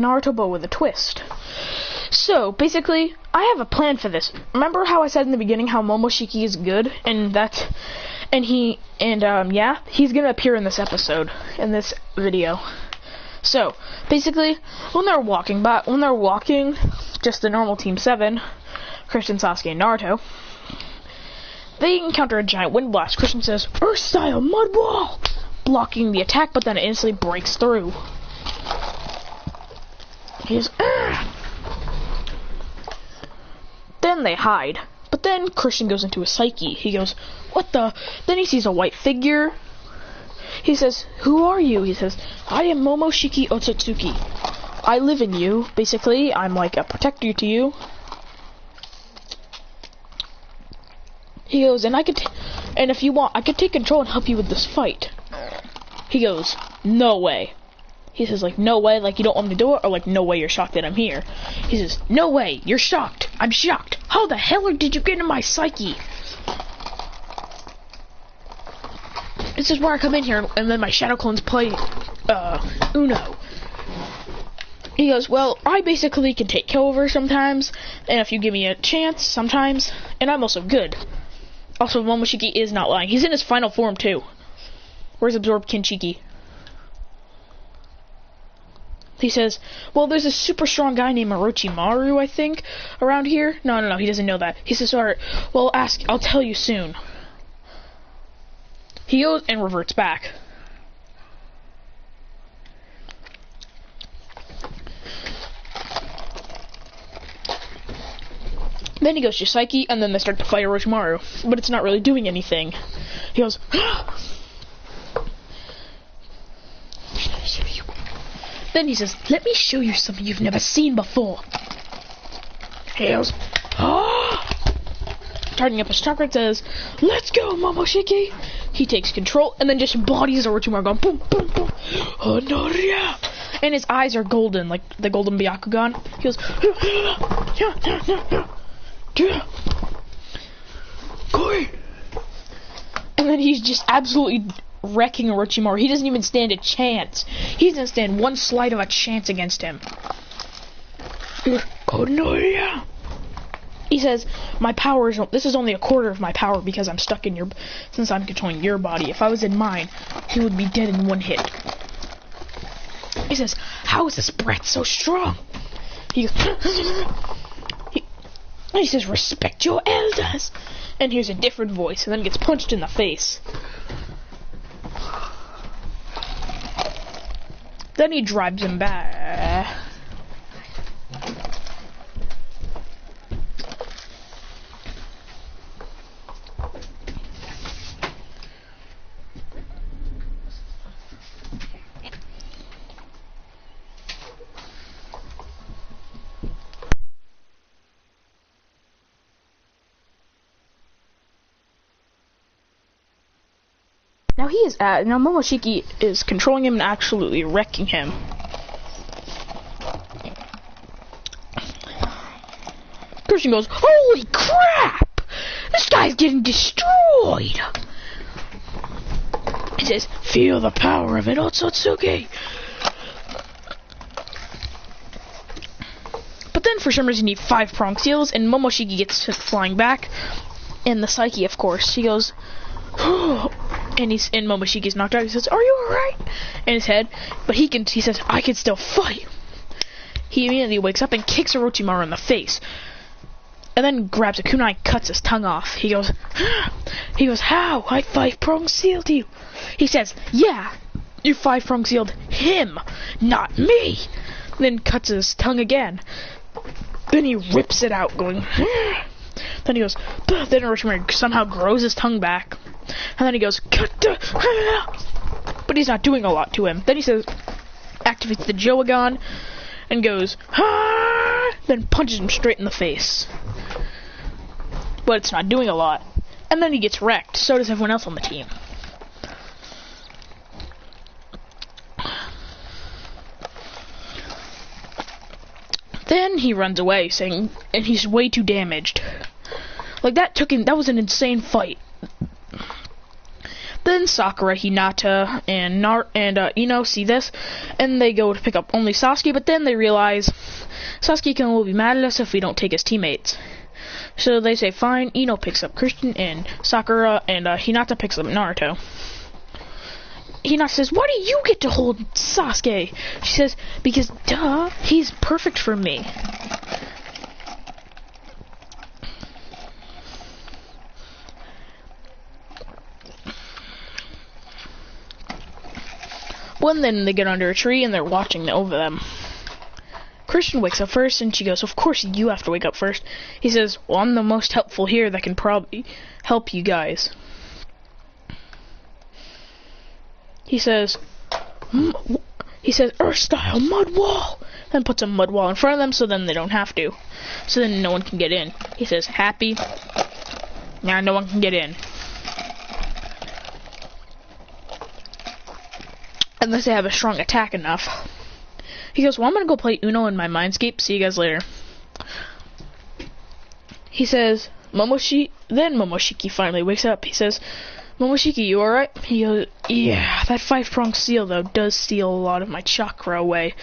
Naruto but with a twist. So basically, I have a plan for this. Remember how I said in the beginning how Momoshiki is good, and he's gonna appear in this episode, in this video. So basically, when they're walking, just the normal Team 7, Christian, Sasuke, and Naruto, they encounter a giant wind blast. Christian says, "Earth style mud wall," blocking the attack, but then it instantly breaks through. He's Then they hide. But then Christian goes into his psyche. He goes, "What the?" Then he sees a white figure. He says, "Who are you?" He says, "I am Momoshiki Otsutsuki. I live in you. Basically, I'm like a protector to you." He goes, and if you want, I could take control and help you with this fight. He goes, "No way." He says, like, "No way, like you don't want me to do it," or like, "No way, you're shocked that I'm here." He says, "No way, you're shocked. I'm shocked. How the hell did you get into my psyche? This is where I come in here, and then my shadow clones play, Uno." He goes, "Well, I basically can take over sometimes, and if you give me a chance, sometimes, and I'm also good." Also, Momoshiki is not lying. He's in his final form, too. Where's Absorbed Kinshiki? He says, "Well, there's a super strong guy named Orochimaru, I think, around here." No, he doesn't know that. He says, "Alright, well, I'll tell you soon." He goes and reverts back. Then he goes to Psyche, and then they start to fight Orochimaru, but it's not really doing anything. He goes, Then he says, "Let me show you something you've never seen before." He goes, Turning up his chakra, and says, "Let's go, Momoshiki." He takes control, and then just bodies Orochimaru going, boom, boom, boom. Honoria. And his eyes are golden, like the golden Byakugan. He goes, and then he's just absolutely wrecking Orochimaru. He doesn't even stand a chance. He doesn't stand one slight of a chance against him. He says, "My power this is only a quarter of my power because I'm stuck in since I'm controlling your body. If I was in mine, he would be dead in one hit." He says, "How is this breath so strong?" He says, "Respect your elders." And here's a different voice, and then gets punched in the face. Then he drives him back. Now Momoshiki is controlling him and absolutely wrecking him. Christian goes, "Holy crap! This guy's getting destroyed!" He says, "Feel the power of it, Otsutsuki." But then for some reason he 5-prong seals, and Momoshiki gets flying back. And the Psyche, of course, he goes, and Momoshiki's knocked out. He says, "Are you alright?" In his head, but he says, "I can still fight." He immediately wakes up and kicks Orochimaru in the face, and then grabs a kunai and cuts his tongue off. He goes, "How? I 5-prong sealed you." He says, "Yeah, you 5-prong sealed him, not me." Then cuts his tongue again. Then he rips it out, going, Then he goes, then Orochimaru somehow grows his tongue back. And then he goes, but he's not doing a lot to him. Then he says, activates the Jowagon, and goes, then punches him straight in the face. But it's not doing a lot. And then he gets wrecked. So does everyone else on the team. Then he runs away, saying, and he's way too damaged. Like, that was an insane fight. Then Sakura, Hinata, and Ino see this, and they go to pick up only Sasuke, but then they realize Sasuke can only be mad at us if we don't take his teammates. So they say, fine. Ino picks up Christian, and Sakura and Hinata picks up Naruto. Hinata says, why do you get to hold Sasuke? She says, because, duh, he's perfect for me. Well, then they get under a tree, and they're watching over them. Christian wakes up first, and she goes, of course you have to wake up first. He says, well, I'm the most helpful here that can probably help you guys. He says, Earth style mud wall. Then puts a mud wall in front of them so then they don't have to. So then no one can get in. He says, happy? Now no one can get in. Unless they have a strong attack enough. He goes, well, I'm going to go play Uno in my Mindscape. See you guys later. He says, Momoshiki finally wakes up. He says, Momoshiki, you alright? He goes, yeah, that 5-pronged seal, though, does steal a lot of my chakra away.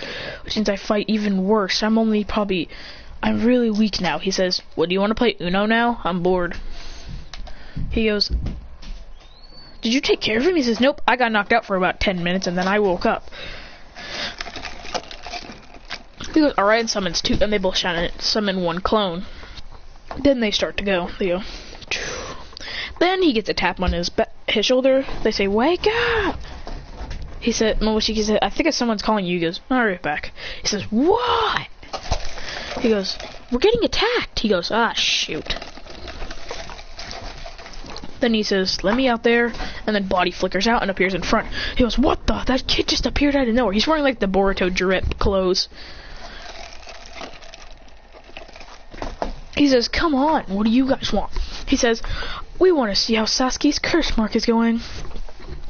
Which means I fight even worse. I'm really weak now. He says, well, do you want to play Uno now? I'm bored. He goes, did you take care of him? He says, nope, I got knocked out for about 10 minutes, and then I woke up. He goes, alright, and summons two, and they both summon one clone. Then they start to go. They go, then he gets a tap on his shoulder. They say, wake up! He said, Momoshiki said, I think someone's calling you. He goes, I'll be right back. He says, what? He goes, we're getting attacked. He goes, ah, shoot. Then he says, let me out there, and then body flickers out and appears in front. He goes, what the? That kid just appeared out of nowhere. He's wearing like the Boruto drip clothes. He says, come on, what do you guys want? He says, we want to see how Sasuke's curse mark is going.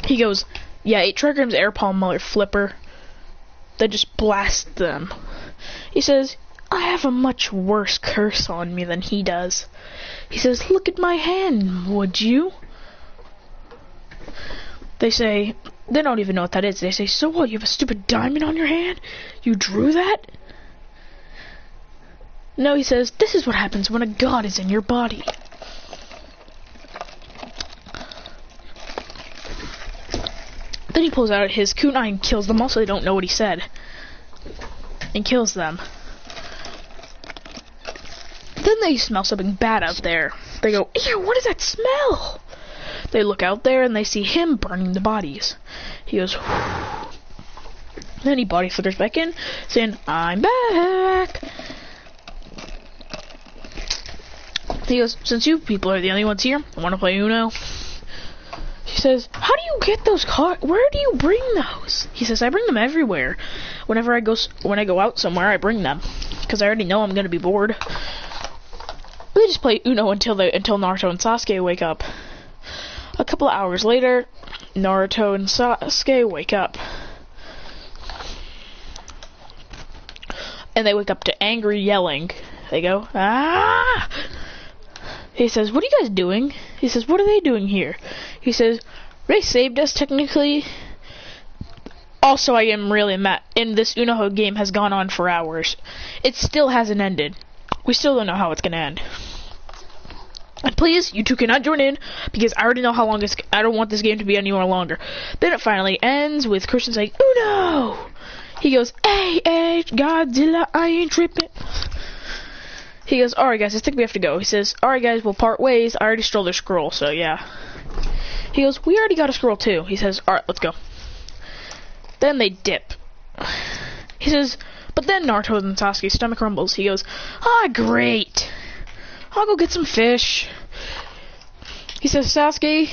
He goes, yeah, 8 trigrams air palm mother flipper. They just blast them. He says, I have a much worse curse on me than he does. He says, look at my hand, would you? They say, they don't even know what that is. They say, so what, you have a stupid diamond on your hand? You drew that? No, he says, this is what happens when a god is in your body. Then he pulls out his kunai and kills them all so they don't know what he said. And kills them. Then they smell something bad out there. They go, ew, what is that smell? They look out there and they see him burning the bodies. He goes, whew. Then he body flickers back in, saying, I'm back. He goes, since you people are the only ones here, I want to play Uno. She says, how do you get those cards? Where do you bring those? He says, I bring them everywhere. When I go out somewhere, I bring them. Because I already know I'm going to be bored. They just play Uno until Naruto and Sasuke wake up. A couple of hours later, Naruto and Sasuke wake up. And they wake up to angry yelling. They go, ah! He says, what are you guys doing? He says, what are they doing here? He says, they saved us technically. Also, I am really mad. And this Uno game has gone on for hours. It still hasn't ended. We still don't know how it's going to end. And please, you two cannot join in, because I already know how long I don't want this game to be any more longer. Then it finally ends with Christian saying, Uno! He goes, hey, Godzilla, I ain't tripping. He goes, alright guys, I think we have to go. He says, alright guys, we'll part ways. I already stole their scroll, so yeah. He goes, we already got a scroll too. He says, alright, let's go. Then they dip. He says, but then Naruto and Sasuke's stomach rumbles. He goes, ah, great. I'll go get some fish. He says, Sasuke,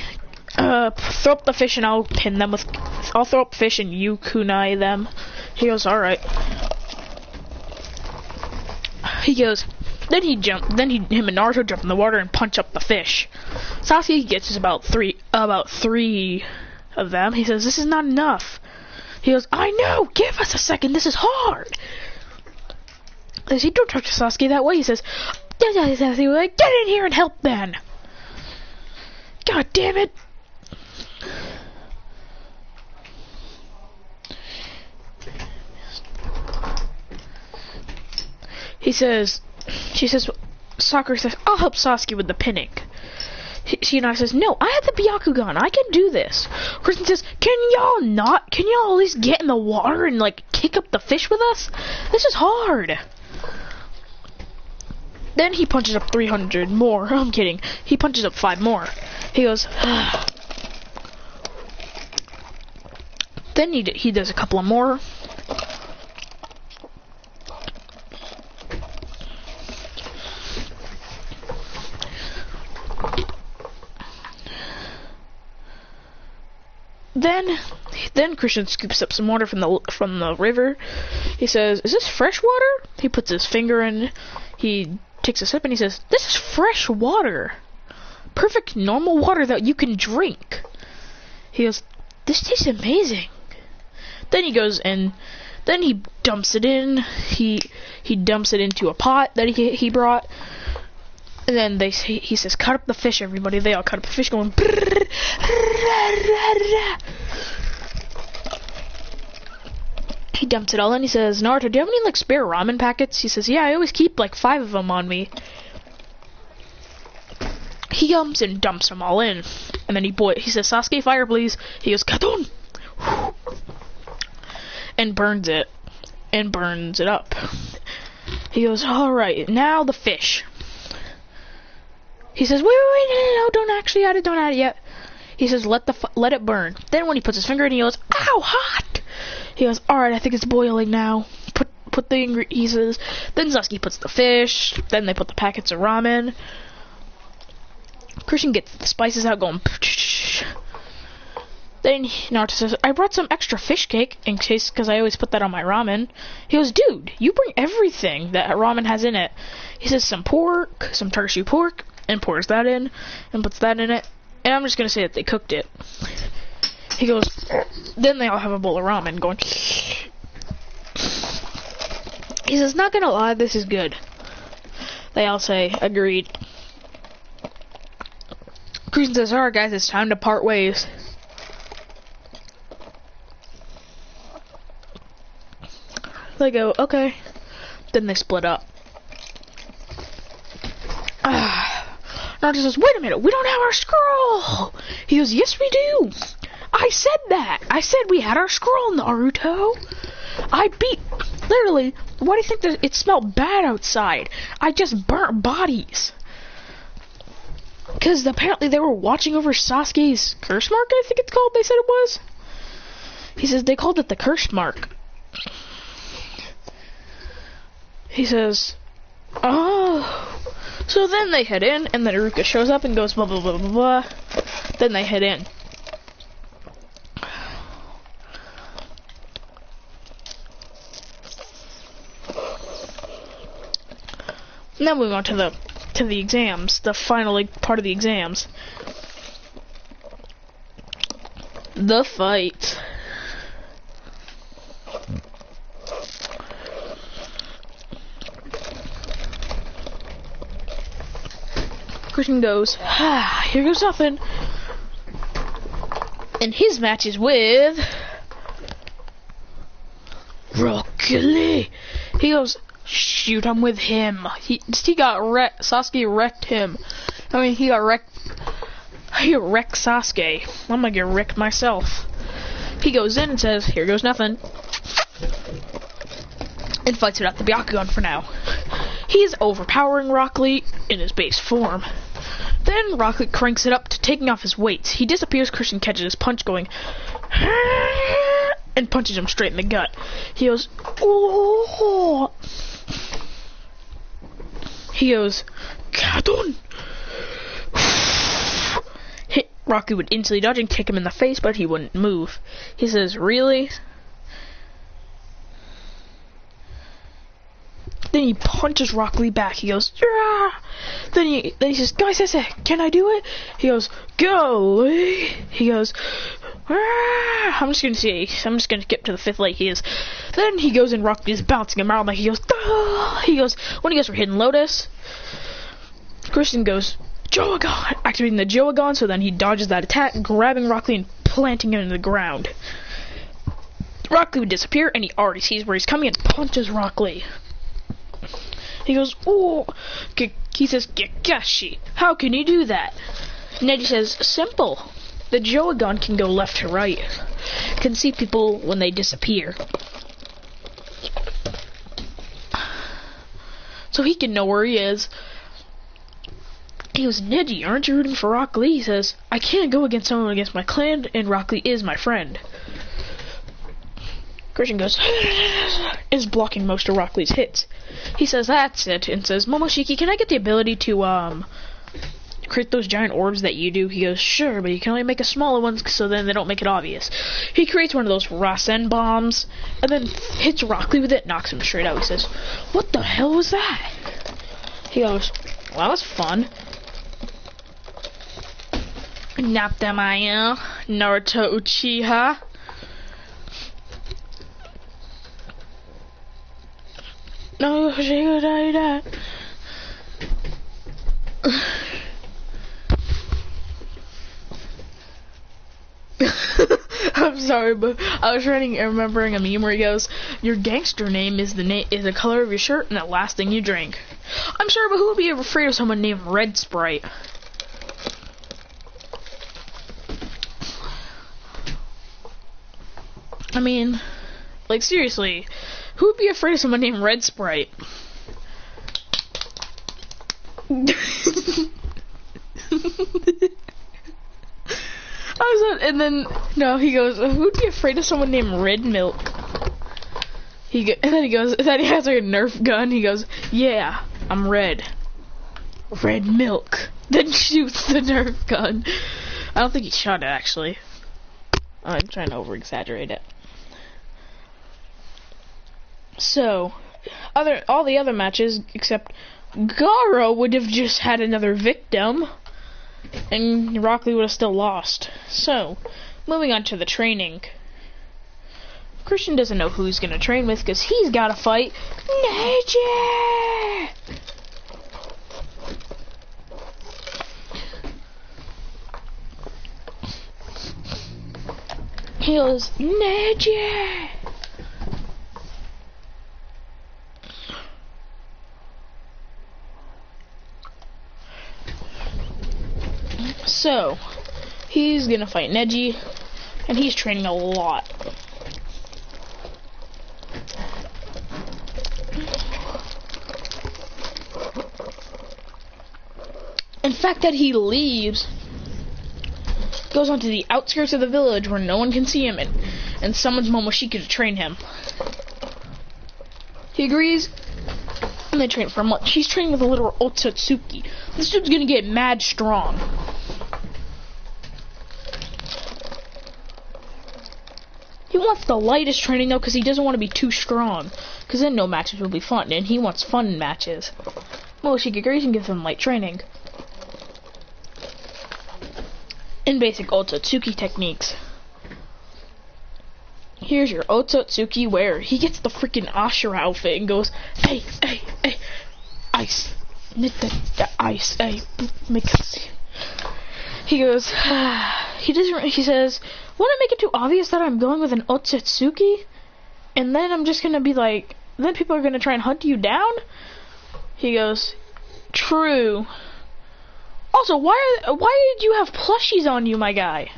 throw up the fish and I'll pin them with... I'll throw up fish and you kunai them. He goes, alright. He goes... Then him and Naruto jump in the water and punch up the fish. Sasuke gets about three of them. He says, this is not enough. He goes, I know, give us a second, this is hard. He says, don't talk to Sasuke that way. He says, get in here and help then. God damn it. she says, Sakura says, I'll help Sasuke with the pinning. Shiina says, no, I have the Byakugan, I can do this. Kristen says, can y'all at least get in the water and, like, kick up the fish with us? This is hard. Then he punches up 300 more. I'm kidding. He punches up 5 more. He goes, Then he does a couple of more. Then Christian scoops up some water from the river. He says, "Is this fresh water?" He puts his finger in. He takes a sip and he says, "This is fresh water. Perfect normal water that you can drink." He goes, "This tastes amazing." Then he goes and then he dumps it in. He dumps it into a pot that he brought. And then he says, "Cut up the fish, everybody." They all cut up the fish, going. He dumps it all in. He says, "Naruto, do you have any like spare ramen packets?" He says, "Yeah, I always keep like 5 of them on me." He comes and dumps them all in, and then he says, "Sasuke, fire, please." He goes, "Kadon," and burns it up. He goes, "All right, now the fish." He says, wait, no, don't actually add it yet. He says, let it burn. Then when he puts his finger in, he goes, "Ow, hot!" He goes, "All right, I think it's boiling now." Put the ingredients. Then Sasuke puts the fish. Then they put the packets of ramen. Christian gets the spices out, going. Then Naruto says, "I brought some extra fish cake in case, because I always put that on my ramen." He goes, "Dude, you bring everything that ramen has in it." He says, some Tarshu pork, and pours that in, and puts that in it. And I'm just gonna say that they cooked it. He goes, then they all have a bowl of ramen, going. He says, "Not gonna lie, this is good." They all say, "Agreed." Christian says, "Alright guys, it's time to part ways." They go, "Okay." Then they split up. Naruto says, "Wait a minute, we don't have our scroll." He goes, "Yes we do. I said that. I said we had our scroll, Naruto. Literally, why do you think that it smelled bad outside? I just burnt bodies." Because apparently they were watching over Sasuke's curse mark, I think it's called, they said it was. He says, they called it the curse mark. He says, "Oh." So then they head in, and then Iruka shows up and goes blah blah blah blah blah. Then they head in. And then we go on to the exams, the final part of the exams. The fight. Christian goes, here goes nothing. And his match is with Rocky Lee. He goes, "Shoot, I'm with him." He got wrecked. Sasuke wrecked him. I mean, he got wrecked. He wrecked Sasuke. I'm gonna get wrecked myself. He goes in and says, "Here goes nothing," and fights without the Byakugan for now. He is overpowering Rock Lee in his base form. Then Rock Lee cranks it up to taking off his weights. He disappears. Christian catches his punch, going, and punches him straight in the gut. He goes, "Oh!" He goes, "Kadon!" Rock Lee would instantly dodge and kick him in the face, but he wouldn't move. He says, "Really?" Then he punches Rock Lee back. He goes, "Ah!" Then he says, "Guys, can I do it?" He goes, "Go, Lee." He goes, "Ah!" I'm just gonna skip to the 5th leg. Then he goes and Rock Lee is bouncing him around like he goes, "Ah!" When he goes for Hidden Lotus, Christian goes, "Joagon," activating the Joagon, so then he dodges that attack, grabbing Rock Lee and planting him into the ground. Rock Lee would disappear, and he already sees where he's coming and punches Rock Lee. He goes, oh, he says, Kakashi, how can you do that? Neji says, simple. The Jowagon can go left to right. Can see people when they disappear. So he can know where he is. He goes, Neji, aren't you rooting for Rock Lee? He says, I can't go against someone against my clan, and Rock Lee is my friend. Christian goes, is blocking most of Rock Lee's hits. He says, that's it, and says, Momoshiki, can I get the ability to, create those giant orbs that you do? He goes, sure, but you can only make a smaller ones so then they don't make it obvious. He creates one of those Rasen bombs, and then hits Rock Lee with it, knocks him straight out. He says, what the hell was that? He goes, well, that was fun. Naptamaya, Naruto Uchiha. No, she died. I'm sorry, but I was remembering a meme where he goes, "Your gangster name is the color of your shirt and the last thing you drink." I'm sorry, but who would be afraid of someone named Red Sprite? I mean, like seriously, who would be afraid of someone named Red Sprite? And then no, he goes, who'd be afraid of someone named Red Milk? And then he goes, then he has like a Nerf gun. He goes, yeah, I'm red. Red Milk. Then shoots the Nerf gun. I don't think he shot it actually. I'm trying to over-exaggerate it. So, all the other matches except Garo would have just had another victim, and Rock Lee would have still lost. So, moving on to the training. Christian doesn't know who he's gonna train with because he's gotta fight Neji! He goes, Neji! So, he's gonna fight Neji, and he's training a lot. In fact, that he leaves, goes onto the outskirts of the village where no one can see him, and summons Momoshiki to train him. He agrees, and they train for a month. He's training with a literal Otsutsuki. This dude's gonna get mad strong. He wants the lightest training though, because he doesn't want to be too strong, because then no matches will be fun, and he wants fun matches. Momoshiki agrees and gives him light training in basic Otsutsuki techniques. Here's your Otsutsuki wear. He gets the freaking Ashura outfit and goes, hey, hey, hey, ice, knit the ice, hey, make it see. He goes, he says, won't it make it too obvious that I'm going with an Otsutsuki? And then I'm just gonna be like, then people are gonna try and hunt you down? He goes, true. Also, why did you have plushies on you, my guy?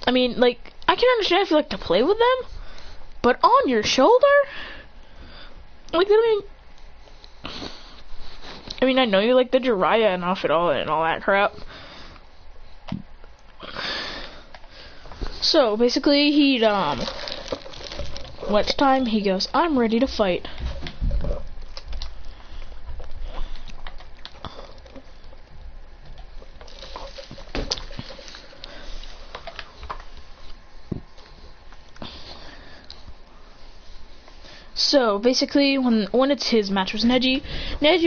I mean, like, I can understand if you like to play with them, but on your shoulder? Like, I mean, I know you like the Jiraiya and outfit and all that crap. So, basically, when it's time, he goes, I'm ready to fight. So, basically, when it's his match with Neji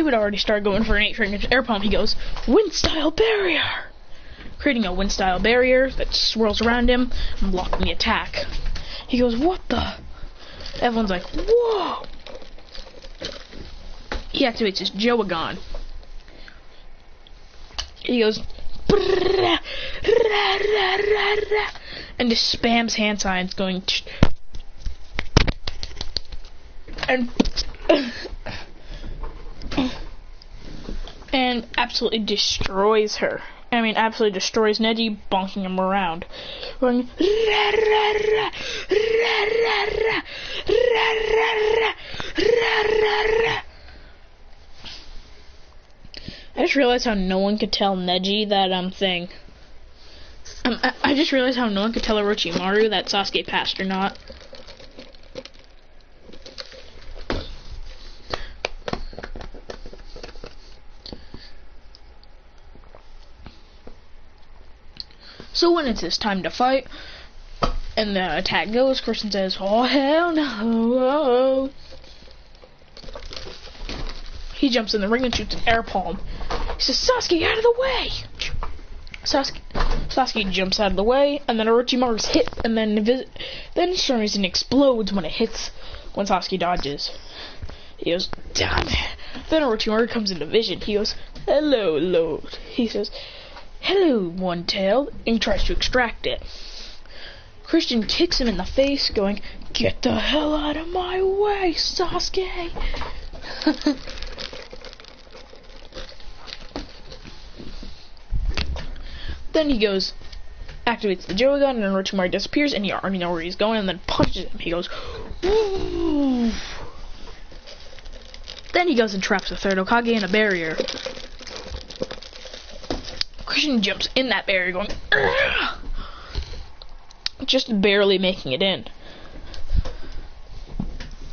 would already start going for an 8-range air palm. He goes, wind style barrier! Creating a wind style barrier that swirls around him and blocking the attack. He goes, what the? Everyone's like, whoa! He activates his Jowagon. He goes, and just spams hand signs going, and absolutely destroys her. I mean, absolutely destroys Neji, bonking him around. Going, ra, ra, ra, ra, ra, ra, ra, ra, ra, ra, ra. I just realized how no one could tell Neji that, thing. I just realized how no one could tell Orochimaru that Sasuke passed or not. So when it's his time to fight, and the attack goes, Christian says, "Oh hell no!" He jumps in the ring and shoots an air palm. He says, "Sasuke, out of the way!" Sasuke jumps out of the way, and then Orochimaru's hit, and then for some reason explodes when Sasuke dodges. He goes, "Damn it!" Then Orochimaru comes into vision. He goes, "Hello, Lord." He says, "Hello, One-Tailed," and tries to extract it. Christian kicks him in the face, going, "Get the hell out of my way, Sasuke!" Then he goes, activates the Joga, and then Orochimaru disappears, and you already know where he's going, and then punches him. He goes, "Ooh." Then he goes and traps the third Hokage in a barrier. Christian jumps in that barrier going, "Ugh!" Just barely making it in.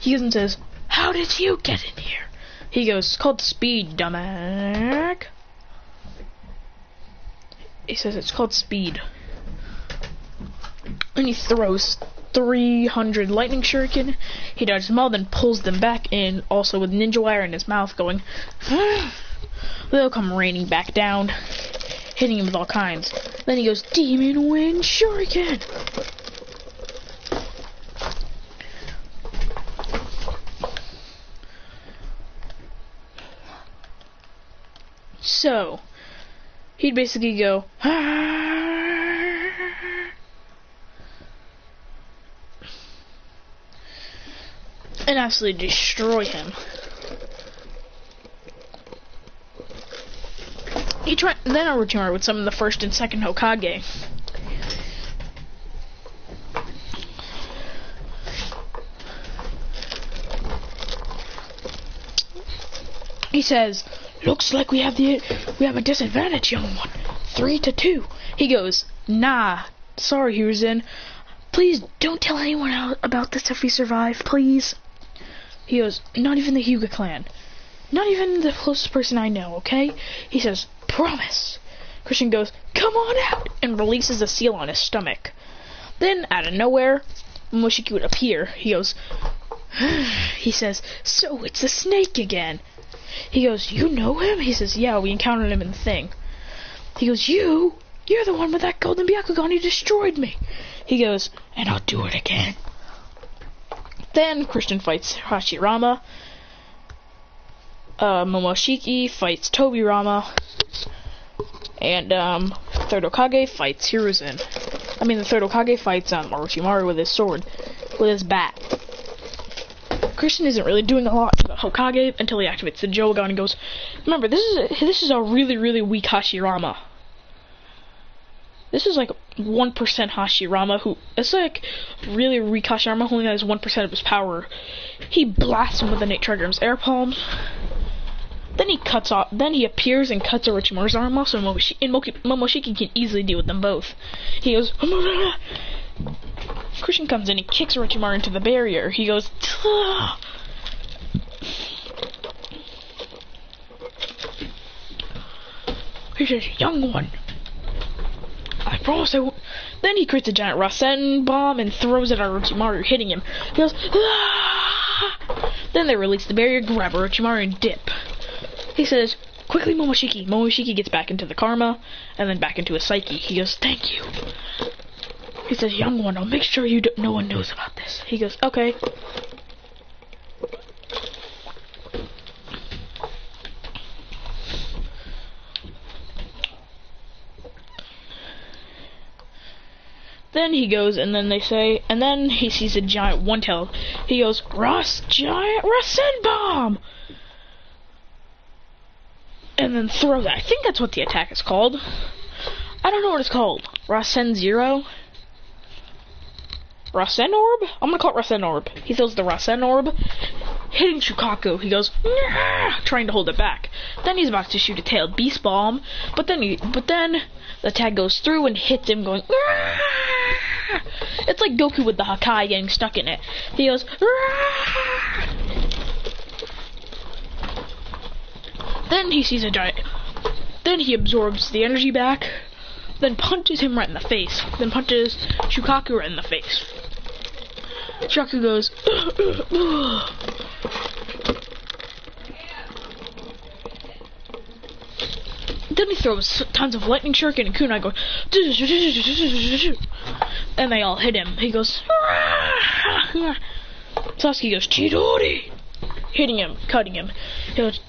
He goes and says, "How did you get in here?" He goes, "It's called speed, dumbass." He says it's called speed. And he throws 300 lightning shuriken. He dodges them all, then pulls them back in, also with ninja wire in his mouth, going, they'll come raining back down, hitting him with all kinds. Then he goes, "Demon Wind Shuriken!" So, he'd basically go, and absolutely destroy him. Then Orochimaru would summon the first and second Hokage. He says, "Looks like we have a disadvantage, young one. 3-2. He goes, "Nah, sorry, Hiruzen. Please don't tell anyone about this if we survive, please." He goes, "Not even the Hyuga clan. Not even the closest person I know, okay?" He says, "Promise." Christian goes, "Come on out," and releases a seal on his stomach. Then, out of nowhere, Momoshiki would appear. He goes, he says, "So it's a snake again." He goes, "You know him?" He says, "Yeah, we encountered him in the thing." He goes, You're the one with that golden Byakugan who destroyed me." He goes, "And I'll do it again." Then Christian fights Hashirama. Momoshiki fights Tobirama. And third Hokage fights Hiruzen. I mean, the third Hokage fights Orochimaru with his sword, with his bat. Christian isn't really doing a lot to the Hokage until he activates the Jogan and goes, "Remember, this is a really, really weak Hashirama. This is like 1% Hashirama it's like really weak Hashirama who only has 1% of his power." He blasts him with innate trigger's air palm. Then he appears and cuts Orochimaru's arm off, so Momoshiki can easily deal with them both. He goes, Christian comes in, he kicks Orochimaru into the barrier. He goes, he says, "Young one, I promise I won't." Then he creates a giant Rasen bomb and throws it at Orochimaru, hitting him. He goes, "Ah!" Then they release the barrier, grab Orochimaru, and dip. He says, "Quickly, Momoshiki." Momoshiki gets back into the karma, and then back into his psyche. He goes, "Thank you." He says, "Young one, I'll make sure no one knows about this." He goes, "Okay." Then he goes, and then then he sees a giant one-tailed. He goes, giant Rasen bomb! and then throws it. I think that's what the attack is called. I don't know what it's called. Rasen Zero? Rasen Orb? I'm gonna call it Rasen Orb. He throws the Rasen Orb, hitting Shukaku. He goes, "Nyah!" Trying to hold it back. Then he's about to shoot a tailed beast bomb, but then the attack goes through and hits him, going, "Nyah!" It's like Goku with the Hakai getting stuck in it. He goes, "Nyah!" Then he sees a giant. Then he absorbs the energy back. Then punches him right in the face. Then punches Shukaku right in the face. Shukaku goes, Then he throws tons of lightning shuriken and kunai going, and they all hit him. He goes, Sasuke goes, Chidori, hitting him, cutting him. He goes,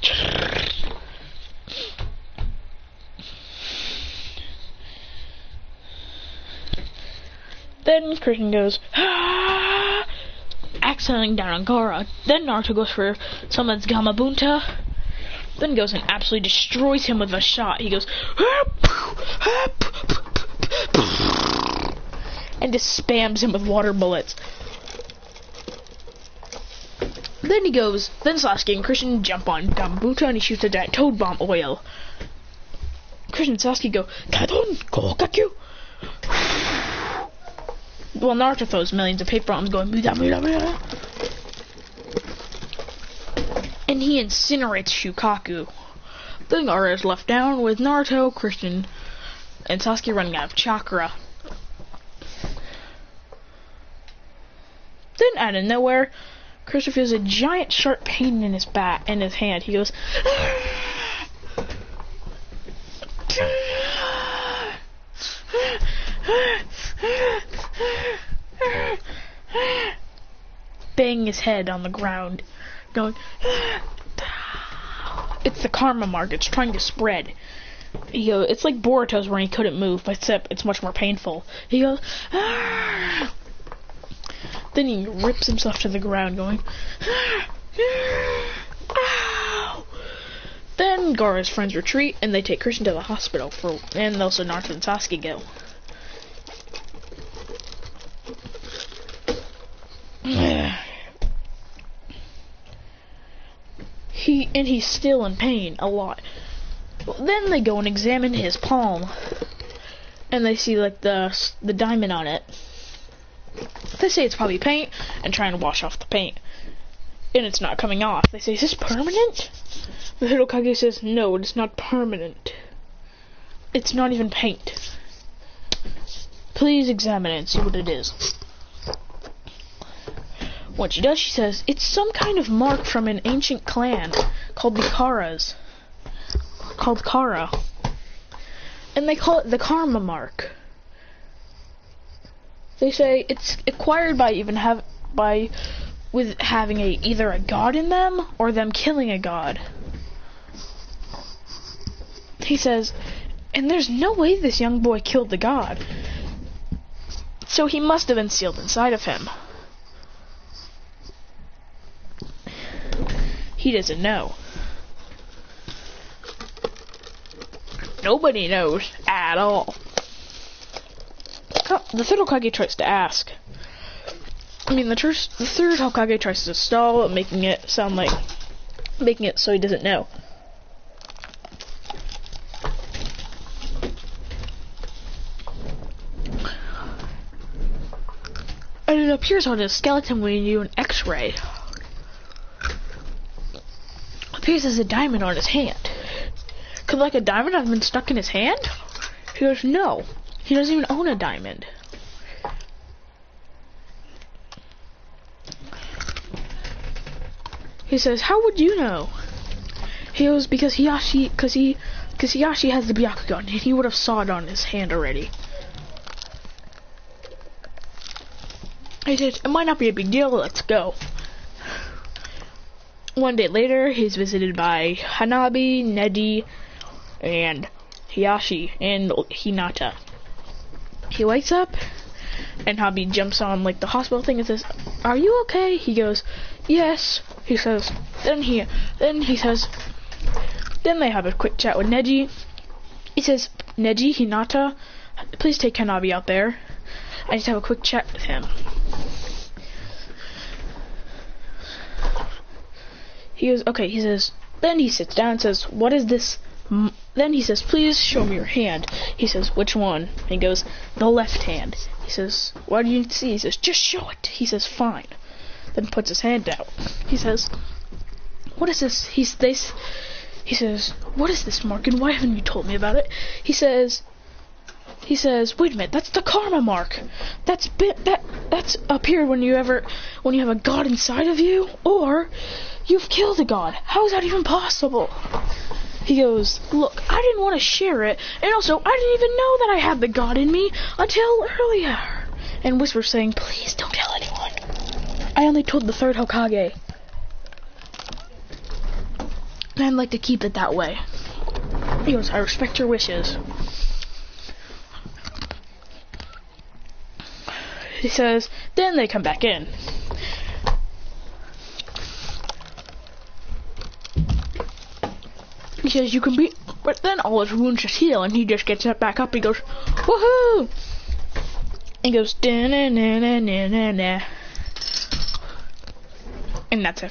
then Christian goes, accidentally down on Gaara. Then Naruto goes for summons Gamabunta. Then goes and absolutely destroys him with a shot. He goes, and just spams him with water bullets. Then Sasuke and Christian jump on Gamabunta and he shoots a giant toad bomb oil. Christian and Sasuke go, Kadon, Kokakyu. Well, Naruto throws millions of paper bombs going, and he incinerates Shukaku. Then Gaara is left down with Naruto, Christian, and Sasuke running out of chakra. Then out of nowhere, Christian feels a giant sharp pain in his hand. He goes, banging his head on the ground, going, it's the karma mark, it's trying to spread. He goes, it's like Boruto's where he couldn't move, but except it's much more painful. He goes, then he rips himself to the ground, going, then Gaara's friends retreat, and they take Christian to the hospital, and also Naruto and Sasuke go. He's still in pain a lot. Then they go and examine his palm, and they see like the diamond on it. They say it's probably paint and trying to wash off the paint, and it's not coming off. They say, "Is this permanent?" The Hokage says, "No, it's not permanent. It's not even paint. Please examine it and see what it is." What she does, she says, it's some kind of mark from an ancient clan called the Karas. Called Kara. And they call it the karma mark. They say it's acquired by having either a god in them or them killing a god. He says, and there's no way this young boy killed the god. So he must have been sealed inside of him. He doesn't know. Nobody knows at all. The third Hokage tries to ask. The third Hokage tries to stall, making it so he doesn't know. And it appears on his skeleton when you do an X-ray. Appears as a diamond on his hand. Could like a diamond have been stuck in his hand? He goes, no. He doesn't even own a diamond. He says, how would you know? He goes, because Hiyashi has the Byakugan, and he would have saw it on his hand already. He says, it might not be a big deal, let's go. One day later, he's visited by Hanabi, Nedi, and Hiyashi, and Hinata. He wakes up, and Hanabi jumps on like the hospital thing and says, are you okay? He goes, yes. He says, then he says, Then they have a quick chat with Neji. He says, Neji, Hinata, please take Hanabi out there. I just have a quick chat with him. He goes, okay, he says, then he sits down and says, what is this? Then he says, please show me your hand. He says, which one? And he goes, the left hand. He says, what do you see? He says, just show it. He says, fine. Then puts his hand out. He says, what is this? He says, what is this, Mark, and why haven't you told me about it? He says, wait a minute, that's the karma mark. That's appeared when you have a god inside of you, or you've killed a god. How is that even possible? He goes, look, I didn't want to share it, and also I didn't even know that I had the god in me until earlier. And Whisper's saying, please don't tell anyone. I only told the third Hokage. And I'd like to keep it that way. He goes, I respect your wishes. He says, then they come back in. He says, you can be, but then all his wounds just heal, and he just gets back up. He goes, woohoo! He goes, da na na na na na na, and that's it.